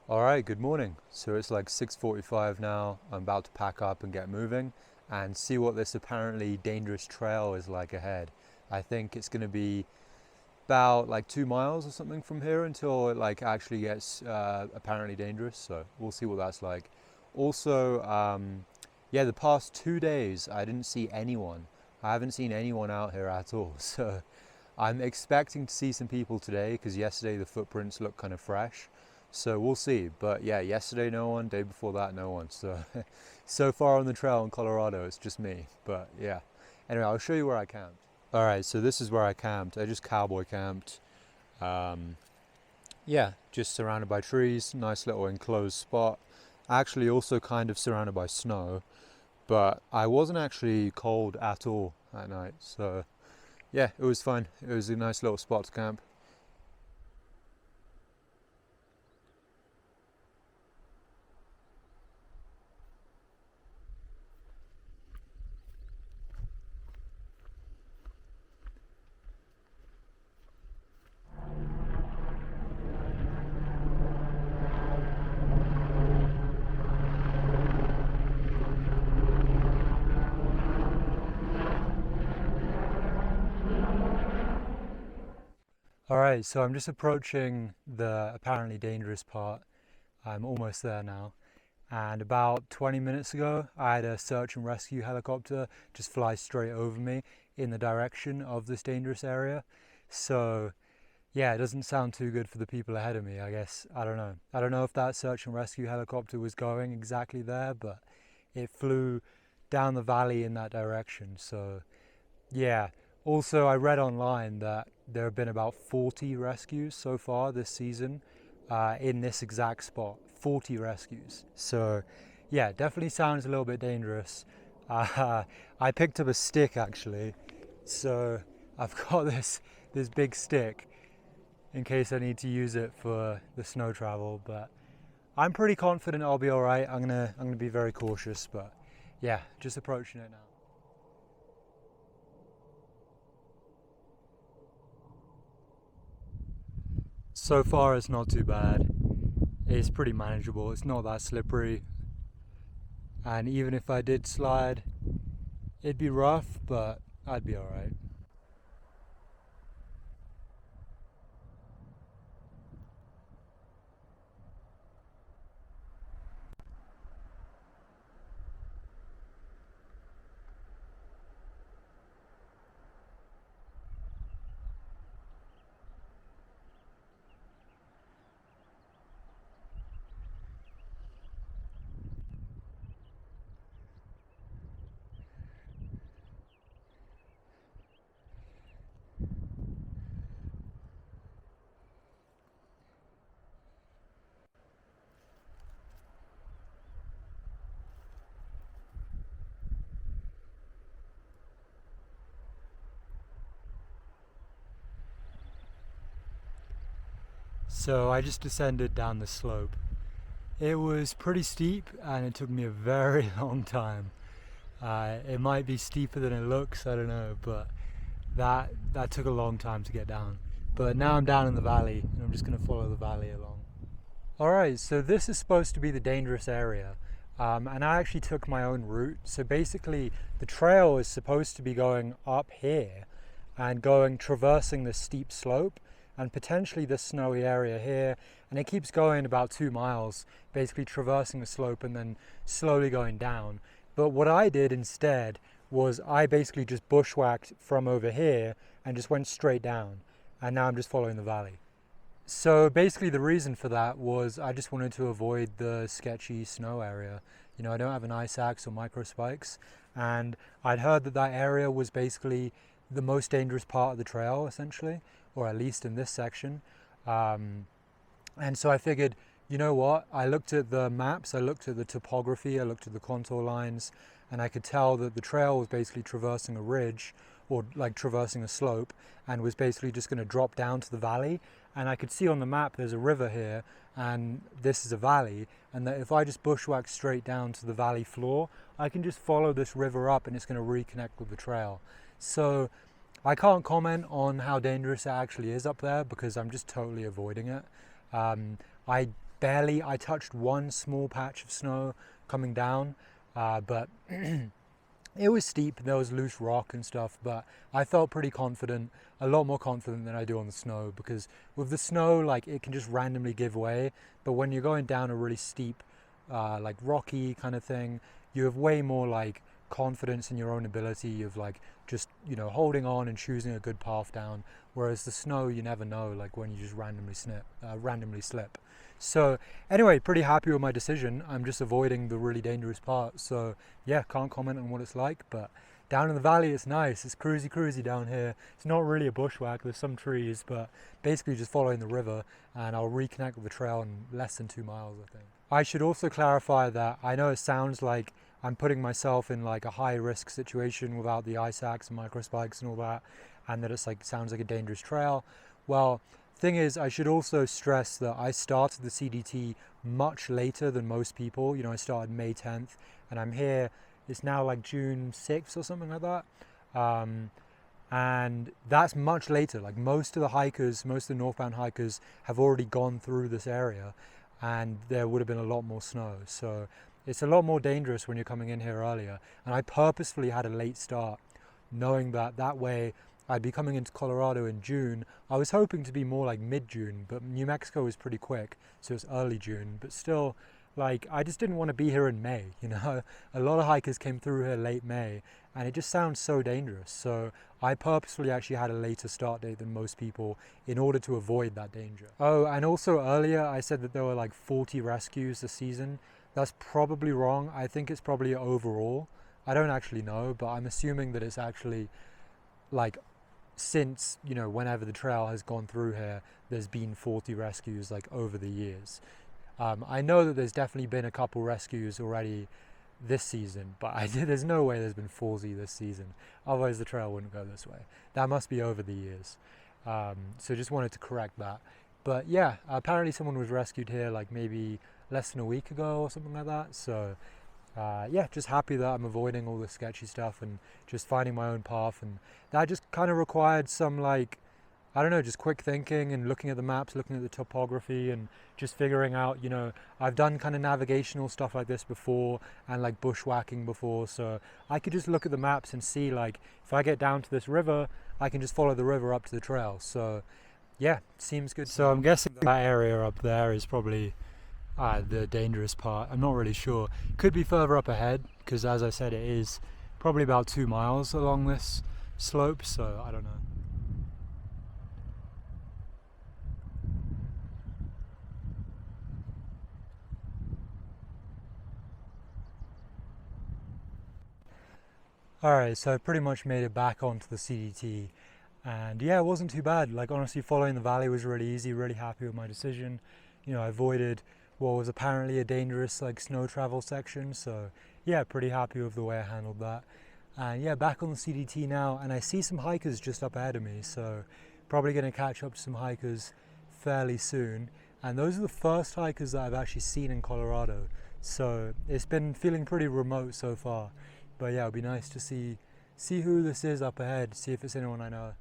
All right, good morning. So it's like 6:45 now. I'm about to pack up and get moving and see what this apparently dangerous trail is like ahead. I think it's going to be about like 2 miles or something from here until it like actually gets apparently dangerous. So we'll see what that's like. Also, yeah, the past 2 days I didn't see anyone. I haven't seen anyone out here at all. So I'm expecting to see some people today because yesterday the footprints look kind of fresh. So we'll see. But yeah, yesterday no one, day before that no one. So so far on the trail in Colorado, it's just me. But yeah. Anyway, I'll show you where I camped. All right, so this is where I camped. I just cowboy camped. Um, yeah, just surrounded by trees, nice little enclosed spot. Actually also kind of surrounded by snow, but I wasn't actually cold at all at night. So yeah, it was fun. It was a nice little spot to camp. All right, so I'm just approaching the apparently dangerous part. I'm almost there now. And about 20 minutes ago, I had a search and rescue helicopter just fly straight over me in the direction of this dangerous area. So, yeah, it doesn't sound too good for the people ahead of me, I guess. I don't know. I don't know if that search and rescue helicopter was going exactly there, but it flew down the valley in that direction. So, yeah. Also, I read online that there have been about 40 rescues so far this season in this exact spot. 40 rescues. So, yeah, definitely sounds a little bit dangerous. I picked up a stick actually, so I've got this big stick in case I need to use it for the snow travel. But I'm pretty confident I'll be all right. I'm gonna be very cautious, but yeah, just approaching it now. So far, it's not too bad. It's pretty manageable. It's not that slippery. And even if I did slide, it'd be rough, but I'd be alright. So I just descended down the slope. It was pretty steep and it took me a very long time. It might be steeper than it looks, I don't know, but that took a long time to get down. But now I'm down in the valley and I'm just going to follow the valley along. Alright, so this is supposed to be the dangerous area. And I actually took my own route. So basically, the trail is supposed to be going up here and going traversing the steep slope and potentially this snowy area here. And it keeps going about 2 miles, basically traversing the slope and then slowly going down. But what I did instead was I basically just bushwhacked from over here and just went straight down. And now I'm just following the valley. So basically the reason for that was I just wanted to avoid the sketchy snow area. You know, I don't have an ice axe or microspikes, and I'd heard that that area was basically the most dangerous part of the trail essentially, or at least in this section. Um, and so I figured, you know what, I looked at the maps, I looked at the topography, I looked at the contour lines, and I could tell that the trail was basically traversing a ridge or like traversing a slope and was basically just going to drop down to the valley. And I could see on the map there's a river here and this is a valley, and that if I just bushwhack straight down to the valley floor, I can just follow this river up and it's going to reconnect with the trail. So I can't comment on how dangerous it actually is up there because I'm just totally avoiding it. I barely. I touched one small patch of snow coming down, but it was steep, there was loose rock and stuff, but I felt pretty confident, a lot more confident than I do on the snow, because with the snow, like, it can just randomly give way, but when you're going down a really steep, like rocky kind of thing, you have way more like confidence in your own ability of like just, you know, holding on and choosing a good path down, whereas the snow, you never know, like when you just randomly slip. So anyway, pretty happy with my decision. I'm just avoiding the really dangerous part, so yeah, can't comment on what it's like, but down in the valley it's nice. It's cruisy down here. It's not really a bushwhack, there's some trees, but basically just following the river, and I'll reconnect with the trail in less than 2 miles, I think. I should also clarify that I know it sounds like I'm putting myself in like a high risk situation without the ice axe and microspikes and all that, and that it's like sounds like a dangerous trail. Well, thing is, I should also stress that I started the CDT much later than most people. You know, I started May 10th, and I'm here, it's now like June 6th or something like that. And that's much later. Like most of the northbound hikers have already gone through this area, and there would have been a lot more snow. So it's a lot more dangerous when you're coming in here earlier. And I purposefully had a late start, knowing that way I'd be coming into Colorado in June. I was hoping to be more like mid-June, but New Mexico was pretty quick, so it's early June. But still, like, I just didn't want to be here in May, you know? A lot of hikers came through here late May, and it just sounds so dangerous. So I purposefully actually had a later start date than most people in order to avoid that danger. Oh, and also earlier I said that there were like 40 rescues this season. That's probably wrong. I think it's probably overall. I don't actually know, but I'm assuming that it's actually like, since, you know, whenever the trail has gone through here, there's been 40 rescues like over the years. I know that there's definitely been a couple rescues already this season, but there's no way there's been 40 this season. Otherwise the trail wouldn't go this way. That must be over the years. So just wanted to correct that. But yeah, apparently someone was rescued here like maybe less than a week ago or something like that. So yeah, just happy that I'm avoiding all the sketchy stuff and just finding my own path, and that just kind of required some, like, I don't know, just quick thinking and looking at the maps, looking at the topography, and just figuring out, you know, I've done kind of navigational stuff like this before and like bushwhacking before, so I could just look at the maps and see, like, if I get down to this river, I can just follow the river up to the trail. So yeah, seems good. So I'm guessing that area up there is probably the dangerous part. I'm not really sure. Could be further up ahead, because as I said, it is probably about 2 miles along this slope, so I don't know. Alright, so I pretty much made it back onto the CDT, and yeah, it wasn't too bad. Like, honestly, following the valley was really easy, really happy with my decision. You know, I avoided what was apparently a dangerous like snow travel section, so yeah, pretty happy with the way I handled that. And yeah, back on the CDT now, and I see some hikers just up ahead of me, so probably going to catch up to some hikers fairly soon. And those are the first hikers that I've actually seen in Colorado, so it's been feeling pretty remote so far. But yeah, it'll be nice to see who this is up ahead, see if it's anyone I know.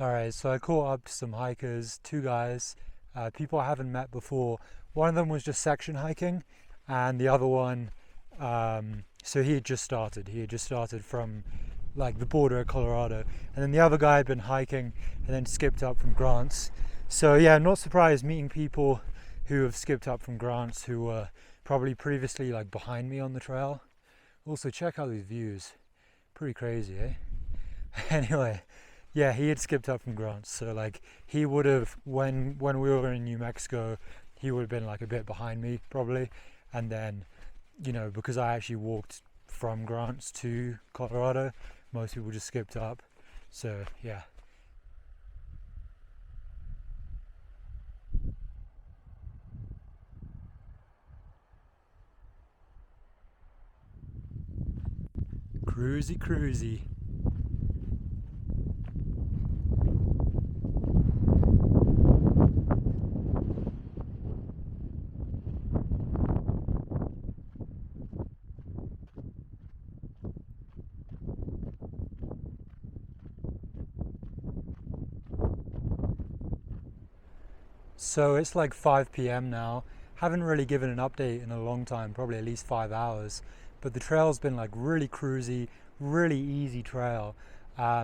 Alright, so I caught up to some hikers, 2 guys, people I haven't met before. One of them was just section hiking, and the other one, so he had just started from like the border of Colorado, and then the other guy had been hiking and then skipped up from Grants. So yeah, I'm not surprised meeting people who have skipped up from Grants, who were probably previously like behind me on the trail. Also, check out these views, pretty crazy, eh? Anyway, yeah, he had skipped up from Grants, so like he would have, when we were in New Mexico, he would have been like a bit behind me probably, and then, you know, because I actually walked from Grants to Colorado, Most people just skipped up. So yeah. Cruisy, cruisy. So it's like 5 p.m. now. Haven't really given an update in a long time, probably at least 5 hours. But the trail's been like really cruisy, really easy trail.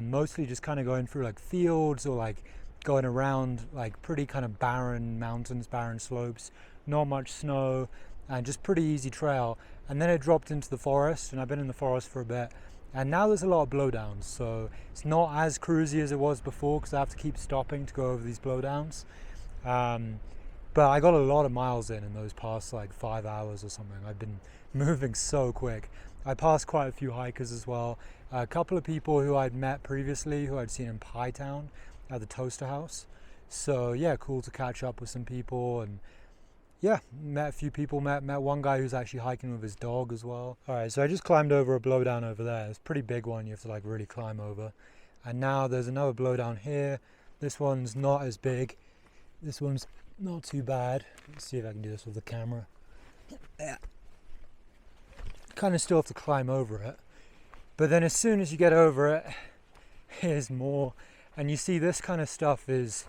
Mostly just kind of going through like fields or like going around like pretty kind of barren mountains, barren slopes, not much snow, and just pretty easy trail. And then it dropped into the forest, and I've been in the forest for a bit. And now there's a lot of blowdowns, so it's not as cruisy as it was before because I have to keep stopping to go over these blowdowns. But I got a lot of miles in those past like 5 hours or something. I've been moving so quick. I passed quite a few hikers as well. A couple of people who I'd met previously, who I'd seen in Pie Town at the Toaster House. So yeah, cool to catch up with some people, and yeah, met a few people. Met one guy who's actually hiking with his dog as well. All right, so I just climbed over a blowdown over there. It's a pretty big one. You have to like really climb over. And now there's another blowdown here. This one's not as big. This one's not too bad. Let's see if I can do this with the camera. Yeah. Kind of still have to climb over it. But then as soon as you get over it, here's more. And you see this kind of stuff is,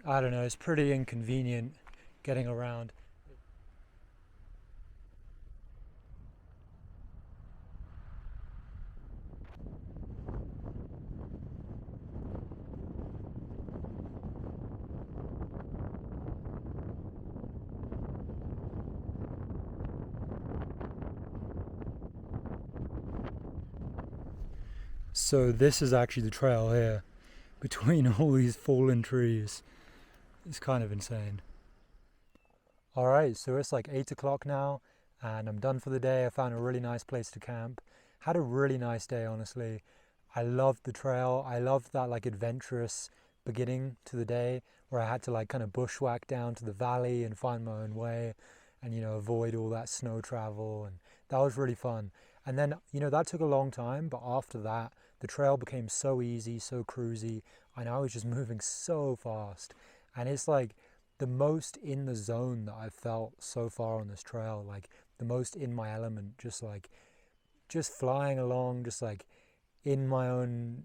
I don't know, it's pretty inconvenient getting around. So this is actually the trail here between all these fallen trees. It's kind of insane. All right, so it's like 8 o'clock now and I'm done for the day. I found a really nice place to camp. Had a really nice day, honestly. I loved the trail. I loved that like adventurous beginning to the day where I had to like kind of bushwhack down to the valley and find my own way and, you know, avoid all that snow travel. And that was really fun. And then, you know, that took a long time, but after that, the trail became so easy, so cruisy, and I was just moving so fast. And it's like the most in the zone that I've felt so far on this trail, like the most in my element, just flying along, just like in my own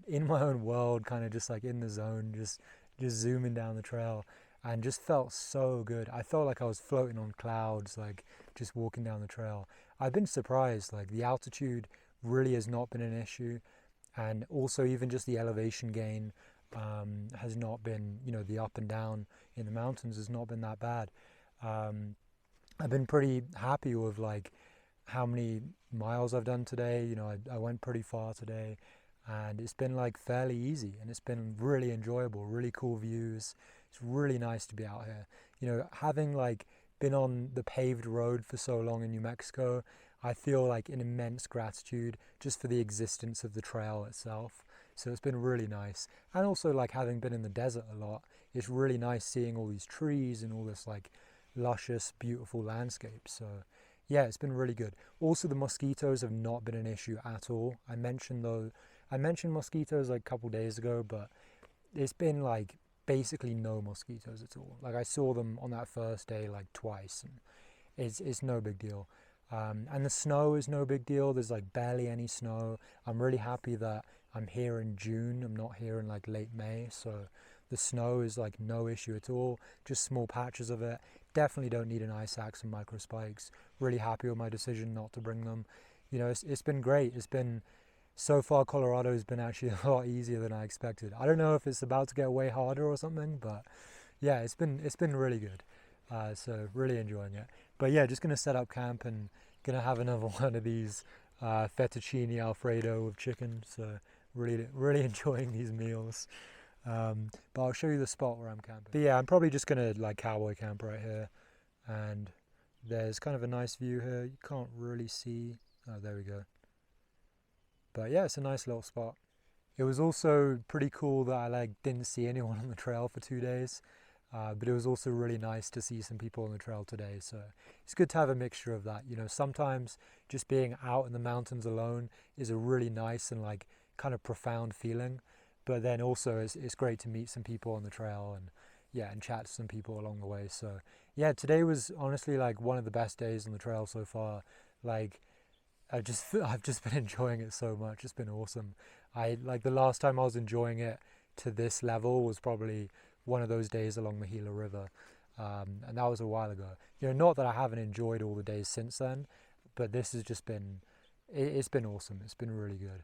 world, kind of just like in the zone, just zooming down the trail, and just felt so good. I felt like I was floating on clouds, like just walking down the trail. I've been surprised, like the altitude really has not been an issue. And also even just the elevation gain has not been, you know, the up and down in the mountains has not been that bad. I've been pretty happy with like how many miles I've done today. You know, I went pretty far today and it's been like fairly easy and it's been really enjoyable, really cool views. It's really nice to be out here. You know, having like been on the paved road for so long in New Mexico, I feel like an immense gratitude just for the existence of the trail itself. So it's been really nice. And also like having been in the desert a lot, it's really nice seeing all these trees and all this like luscious, beautiful landscape. So yeah, it's been really good. Also the mosquitoes have not been an issue at all. I mentioned mosquitoes like a couple days ago, but it's been like basically no mosquitoes at all. Like I saw them on that first day like twice and it's no big deal. And the snow is no big deal. There's like barely any snow. I'm really happy that I'm here in June. I'm not here in like late May. So the snow is like no issue at all. Just small patches of it. Definitely don't need an ice axe and microspikes. Really happy with my decision not to bring them. You know, it's been great. It's been, so far Colorado has been actually a lot easier than I expected. I don't know if it's about to get way harder or something, but yeah, it's been really good. So really enjoying it. But yeah, just gonna set up camp and gonna have another one of these fettuccine alfredo with chicken. So really enjoying these meals. But I'll show you the spot where I'm camping. But yeah, I'm probably just gonna like cowboy camp right here. And there's kind of a nice view here. You can't really see. Oh, there we go. But yeah, it's a nice little spot. It was also pretty cool that I like didn't see anyone on the trail for 2 days, but it was also really nice to see some people on the trail today. So it's good to have a mixture of that. You know, sometimes just being out in the mountains alone is a really nice and like kind of profound feeling, but then also it's great to meet some people on the trail and yeah, and chat to some people along the way. So yeah, today was honestly like one of the best days on the trail so far. Like I've just been enjoying it so much. It's been awesome. I like the last time I was enjoying it to this level was probably one of those days along the Gila River, and that was a while ago. You know, not that I haven't enjoyed all the days since then, but this has just been it's been awesome. It's been really good.